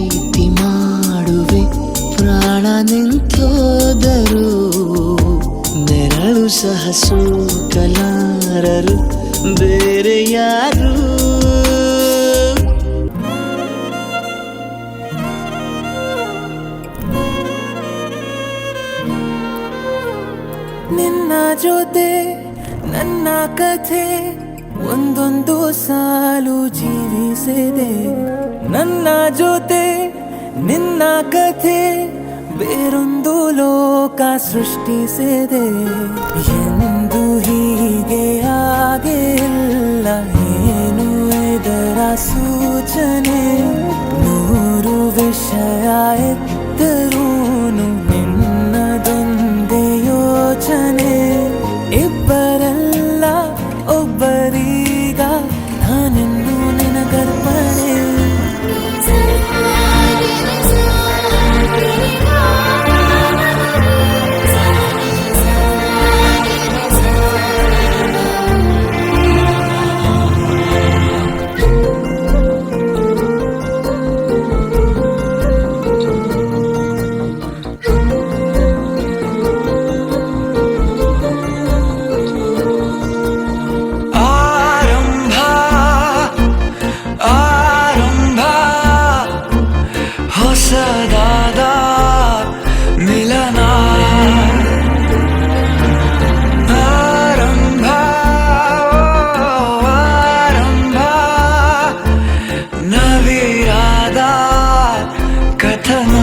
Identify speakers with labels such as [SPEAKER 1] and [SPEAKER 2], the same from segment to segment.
[SPEAKER 1] ಪ್ರೀತಿ ಮಾಡುವೆ ಪ್ರಾಣ ನಿಂತೋದರು ನೆರಳು ಸಹ ಸೋಕಲಾರರು ಬೇರೆ ಯಾರು
[SPEAKER 2] ನಿನ್ನ ಜೊತೆ ನನ್ನ ಕಥೆ ಒಂದೊಂದು ಸಾಲು ಜೀವಿಸಿದೆ ನನ್ನ ಜೊತೆ ನಿನ್ನ ಕಥೆ ಬೇರೊಂದು ಲೋಕ ಸೃಷ್ಟಿಸಿದೆ ಎಂದು ಹೀಗೆ ಆಗಿಲ್ಲ ಏನು ಇದರ ಸೂಚನೆ ನೂರು ವಿಷಯ ಎತ್ತರೂನು ನಿನ್ನದೊಂದೇ ಯೋಚನೆ ಇಬ್ಬರಲ್ಲ ಒಬ್ಬರೀಗ ನಾನೆಂದು ನಿನಗರ್ಪಣೆ ಹೊಸದಾದ ಮಿಲನ ಆರಂಭ ಆರಂಭ ನವಿರಾದ ಕಥನ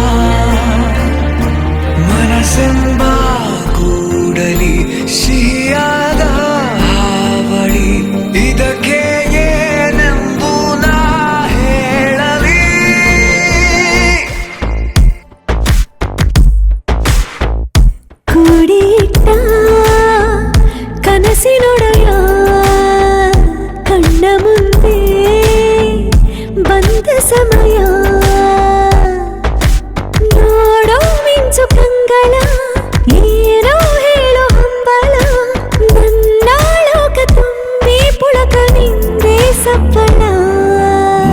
[SPEAKER 2] ಮನಸ್ಸೆಂಬ ಕೂಡಲಿ ಸಿಹಿಯಾದ ಹಾವಳಿ ಇದಕ್ಕೆ ಏನೆಂಬು ನಾ ಹೇಳಲಿ
[SPEAKER 3] ಕೂಡಿಟ್ಟ ಕನಸಿನೊಡೆಯ ಕಣ್ಣ ಮುಂದೆ ಬಂದ ಸಮಯ ನೋಡೋ ಮಿಂಚು ಕಂಗಳ ಏನೋ ಹೇಳೋ ಹಂಬಲ ನನ್ನ ಲೋಕ ತುಂಬಿ ಪುಳಕ ನಿಂದೆ ಸಪ್ಪಳ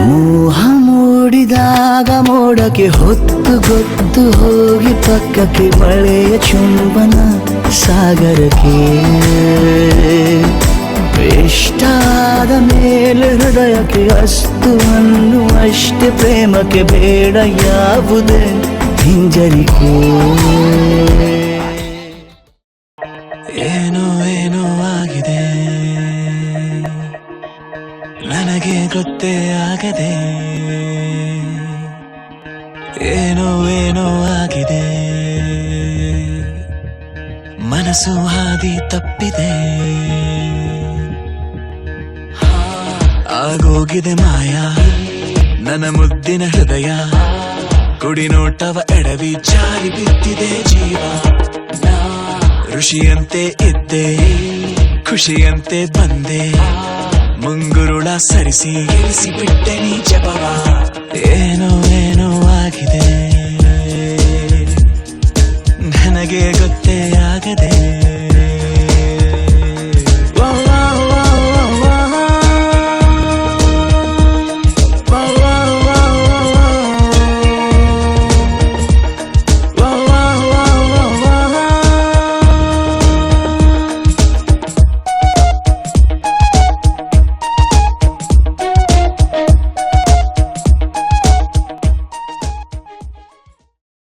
[SPEAKER 1] ಮೋಹ ಮೂಡಿದಾಗ ಮೋಡಕ್ಕೆ ಹೊತ್ತು ಗೊತ್ತು ಹೋಗಿ ಪಕ್ಕಕ್ಕೆ ಮಳೆಯ ಚುಂಬನ ಸಾಗರಕ್ಕೆ ಇಷ್ಟಾದ ಮೇಲೆ ಹೃದಯಕ್ಕೆ ಅಸ್ತು ಅನ್ನುವಷ್ಟೇ ಪ್ರೇಮಕ್ಕೆ ಬೇಡ ಯಾವುದೇ ಹಿಂಜರಿಕೆ
[SPEAKER 2] ಏನೋ ಏನೋ ಆಗಿದೆ ನನಗೆ ಗೊತ್ತೇ ಆಗದೆ ಏನೋ ಏನೋ ಆಗಿದೆ ಮನಸ್ಸು ಹಾದಿ ತಪ್ಪಿದೆ ಆಗೋಗಿದೆ ಮಾಯ ನನ್ನ ಮುದ್ದಿನ ಹೃದಯ ಕುಡಿನೋಟವ ಎಡವಿ ಜಾರಿ ಬಿದ್ದಿದೆ ಜೀವ ಋಷಿಯಂತೆ ಇದ್ದೆ ಖುಷಿಯಂತೆ ಬಂದೆ ಮುಂಗುರುಳ ಸರಿಸಿ ಇರಿಸಿ ಬಿಟ್ಟೆ ನೀ ಜಪವ ಏನೋ ಏನೋ ಆಗಿದೆ ನನಗೆ ಗೊತ್ತೇ ಆಗದೆ